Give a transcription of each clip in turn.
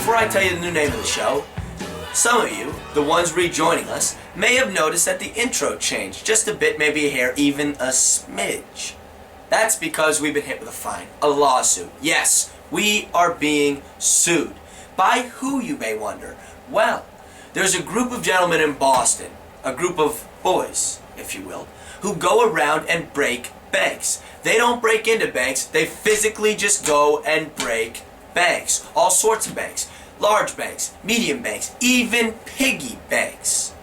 before I tell you the new name of the show, some of you, the ones rejoining us, may have noticed that the intro changed just a bit, maybe a hair, even a smidge. That's because we've been hit with a fine, a lawsuit. Yes, we are being sued. By who, you may wonder? Well, there's a group of gentlemen in Boston, a group of boys, if you will, who go around and break banks. They don't break into banks, they physically just go and break banks. All sorts of banks. Large banks, medium banks, even piggy banks.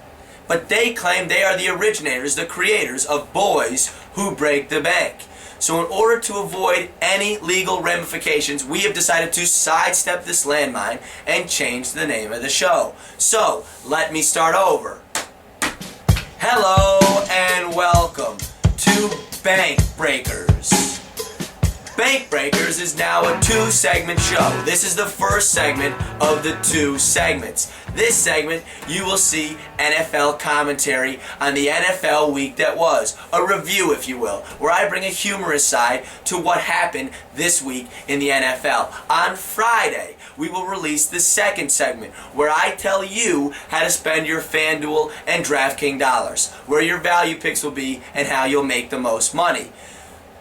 But they claim they are the originators, the creators of boys who break the bank. So in order to avoid any legal ramifications, we have decided to sidestep this landmine and change the name of the show. So, let me start over. Hello and welcome to Bank Breakers. Bank Breakers is now a 2-segment show. This is the first segment of the 2 segments. This segment, you will see NFL commentary on the NFL week that was. A review, if you will, where I bring a humorous side to what happened this week in the NFL. On Friday, we will release the second segment, where I tell you how to spend your FanDuel and DraftKings dollars, where your value picks will be, and how you'll make the most money.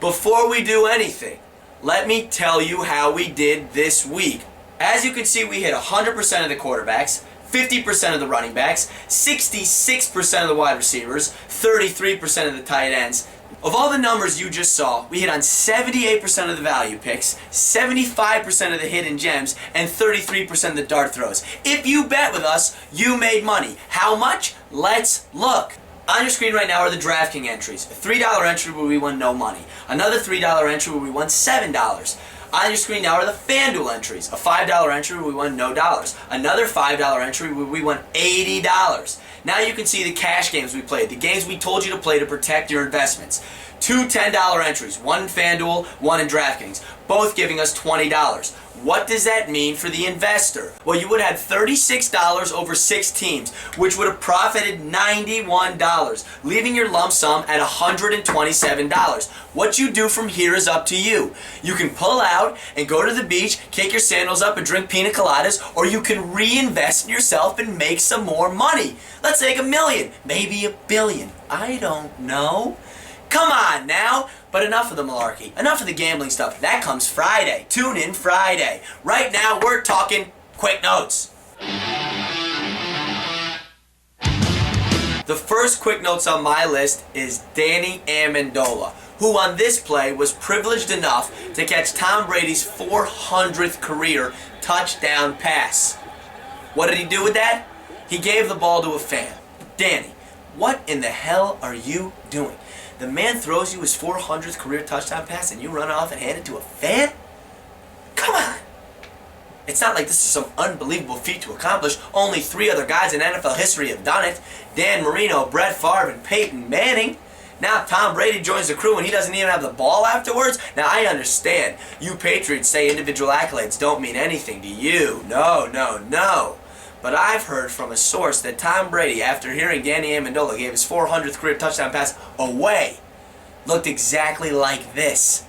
Before we do anything, let me tell you how we did this week. As you can see, we hit 100% of the quarterbacks, 50% of the running backs, 66% of the wide receivers, 33% of the tight ends. Of all the numbers you just saw, we hit on 78% of the value picks, 75% of the hidden gems, and 33% of the dart throws. If you bet with us, you made money. How much? Let's look. On your screen right now are the DraftKings entries. A $3 entry where we won no money. Another $3 entry where we won $7. On your screen now are the FanDuel entries. A $5 entry where we won no dollars. Another $5 entry where we won $80. Now you can see the cash games we played, the games we told you to play to protect your investments. 2 $10 entries, one in FanDuel, one in DraftKings, both giving us $20. What does that mean for the investor? Well, you would have had $36 over 6 teams, which would have profited $91, leaving your lump sum at $127. What you do from here is up to you. You can pull out and go to the beach, kick your sandals up and drink pina coladas, or you can reinvest in yourself and make some more money. Let's take $1 million, maybe $1 billion. I don't know. Come on now. But enough of the malarkey. Enough of the gambling stuff. That comes Friday. Tune in Friday. Right now, we're talking quick notes. The first quick notes on my list is Danny Amendola, who on this play was privileged enough to catch Tom Brady's 400th career touchdown pass. What did he do with that? He gave the ball to a fan. Danny, what in the hell are you doing? The man throws you his 400th career touchdown pass and you run off and hand it to a fan? Come on! It's not like this is some unbelievable feat to accomplish. Only 3 other guys in NFL history have done it. Dan Marino, Brett Favre, and Peyton Manning. Now Tom Brady joins the crew and he doesn't even have the ball afterwards? Now I understand. You Patriots say individual accolades don't mean anything to you. No. But I've heard from a source that Tom Brady, after hearing Danny Amendola gave his 400th career touchdown pass away, looked exactly like this.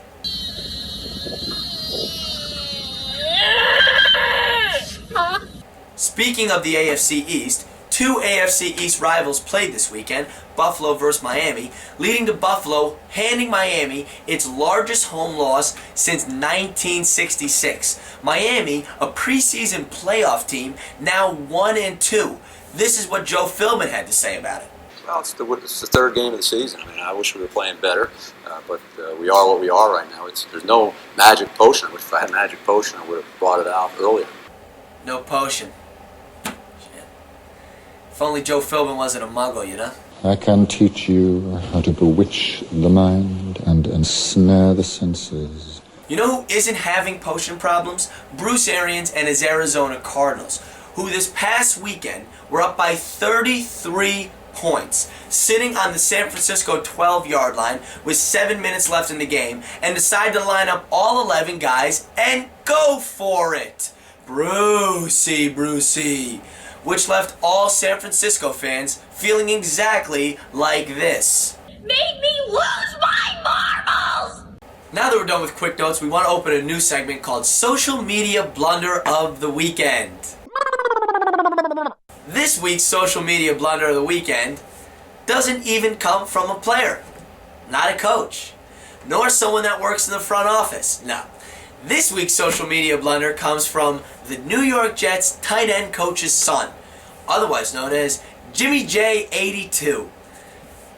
Speaking of the AFC East, 2 AFC East rivals played this weekend, Buffalo versus Miami, leading to Buffalo handing Miami its largest home loss since 1966. Miami, a preseason playoff team, now 1-2. This is what Joe Philbin had to say about it. Well, it's the 3rd game of the season. I mean, I wish we were playing better, but we are what we are right now. There's no magic potion. If I had a magic potion, I would have brought it out earlier. No potion. If only Joe Philbin wasn't a muggle, you know? I can teach you how to bewitch the mind and ensnare the senses. You know who isn't having potion problems? Bruce Arians and his Arizona Cardinals, who this past weekend were up by 33 points, sitting on the San Francisco 12-yard line with 7 minutes left in the game, and decided to line up all 11 guys and go for it. Brucey. Which left all San Francisco fans feeling exactly like this. Made me lose my marbles! Now that we're done with quick notes, we want to open a new segment called Social Media Blunder of the Weekend. This week's Social Media Blunder of the Weekend doesn't even come from a player, not a coach, nor someone that works in the front office. No. This week's Social Media Blunder comes from the New York Jets tight end coach's son, otherwise known as Jimmy J82.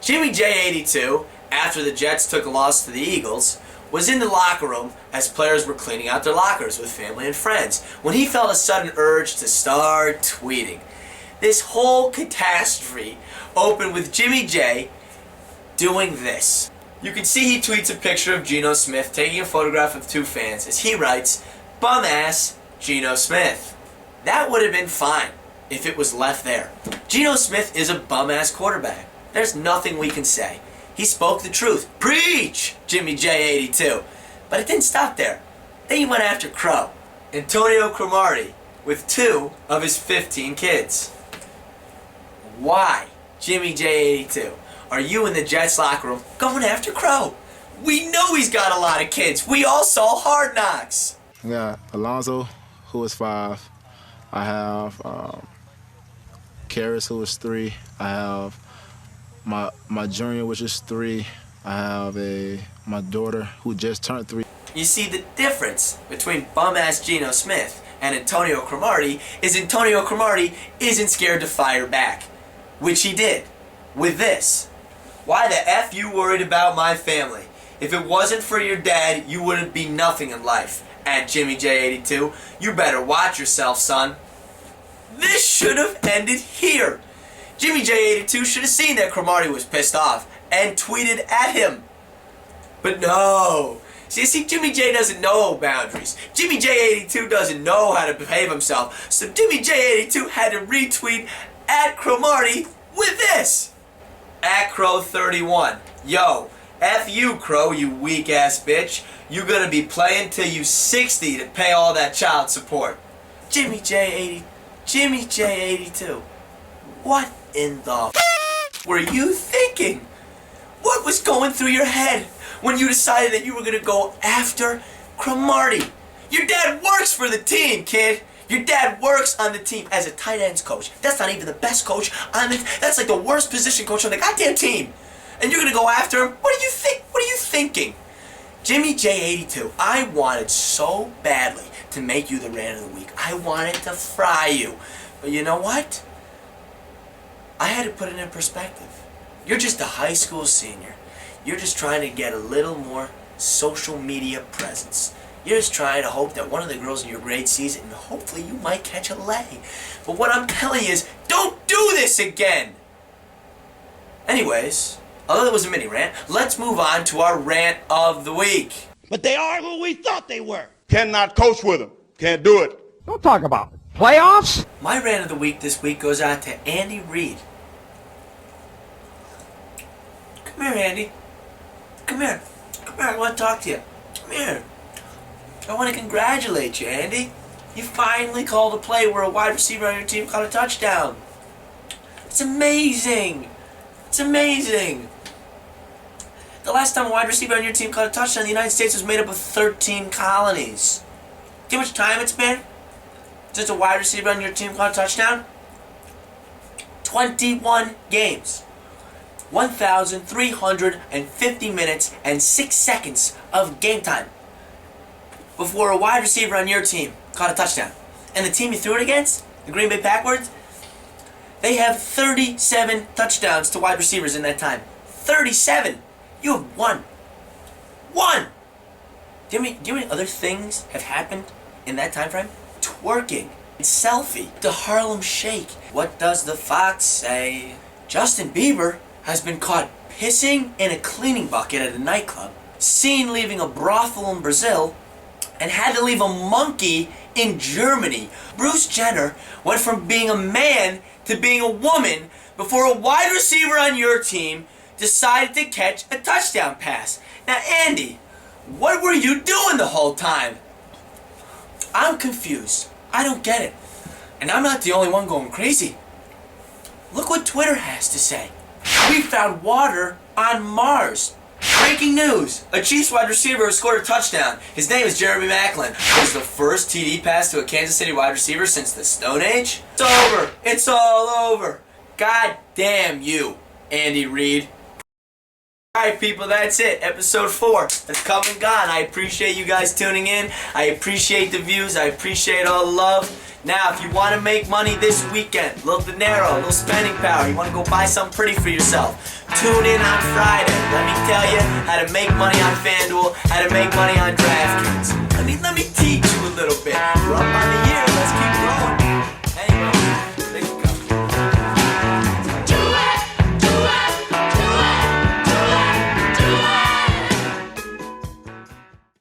Jimmy J82, after the Jets took a loss to the Eagles, was in the locker room as players were cleaning out their lockers with family and friends when he felt a sudden urge to start tweeting. This whole catastrophe opened with Jimmy J doing this. You can see he tweets a picture of Geno Smith taking a photograph of two fans as he writes, "Bum ass Geno Smith." That would have been fine if it was left there. Geno Smith is a bum ass quarterback. There's nothing we can say. He spoke the truth. Preach, Jimmy J82. But it didn't stop there. Then he went after Crow, Antonio Cromartie, with 2 of his 15 kids. Why, Jimmy J82, are you in the Jets locker room going after Crow? We know he's got a lot of kids. We all saw Hard Knocks. I got Alonzo, who is 5. I have Karis, who is 3. I have my junior, which is 3. I have my daughter, who just turned 3. You see, the difference between bum-ass Geno Smith and Antonio Cromartie is Antonio Cromartie isn't scared to fire back, which he did with this. Why the F you worried about my family? If it wasn't for your dad, you wouldn't be nothing in life. At Jimmy J82, you better watch yourself, son. This should have ended here. Jimmy J82 should have seen that Cromartie was pissed off and tweeted at him. But no. See, Jimmy J doesn't know boundaries. Jimmy J82 doesn't know how to behave himself. So Jimmy J82 had to retweet at Cromartie with this. At Crow31. Yo, F you, Crow, you weak ass bitch. You gonna be playing till you 60 to pay all that child support. Jimmy J82. What in the were you thinking? What was going through your head when you decided that you were gonna go after Cromartie? Your dad works for the team, kid. Your dad works on the team as a tight ends coach. That's not even the best coach on the. That's like the worst position coach on the goddamn team. And you're gonna go after him? What do you think? What are you thinking? Jimmy J82, I wanted so badly to make you the rant of the week. I wanted to fry you. But you know what? I had to put it in perspective. You're just a high school senior. You're just trying to get a little more social media presence. You're just trying to hope that one of the girls in your grade sees it and hopefully you might catch a lay. But what I'm telling you is, don't do this again! Anyways, although that was a mini rant, let's move on to our rant of the week. But they are who we thought they were. Cannot coach with them. Can't do it. Don't talk about it. Playoffs? My rant of the week this week goes out to Andy Reid. Come here, Andy. Come here. Come here, I want to talk to you. Come here. I want to congratulate you, Andy. You finally called a play where a wide receiver on your team caught a touchdown. It's amazing. It's amazing. The last time a wide receiver on your team caught a touchdown in the United States was made up of 13 colonies. Do you know how much time it's been since a wide receiver on your team caught a touchdown? 21 games. 1,350 minutes and 6 seconds of game time before a wide receiver on your team caught a touchdown. And the team you threw it against, the Green Bay Packers, they have 37 touchdowns to wide receivers in that time. 37! You have one. One! Do you know how many other things have happened in that time frame? Twerking, selfie, the Harlem Shake. What does the fox say? Justin Bieber has been caught pissing in a cleaning bucket at a nightclub, seen leaving a brothel in Brazil, and had to leave a monkey in Germany. Bruce Jenner went from being a man to being a woman before a wide receiver on your team decided to catch a touchdown pass. Now, Andy, what were you doing the whole time? I'm confused. I don't get it. And I'm not the only one going crazy. Look what Twitter has to say. We found water on Mars. Breaking news! A Chiefs wide receiver has scored a touchdown. His name is Jeremy Maclin. It was the first TD pass to a Kansas City wide receiver since the Stone Age. It's over. It's all over. God damn you, Andy Reid. Alright people, that's it. Episode 4. It's come and gone. I appreciate you guys tuning in. I appreciate the views. I appreciate all the love. Now, if you want to make money this weekend, a little dinero, a little spending power, you want to go buy something pretty for yourself, tune in on Friday. Let me tell you how to make money on FanDuel, how to make money on DraftKings. Let me teach you a little bit. We're up on the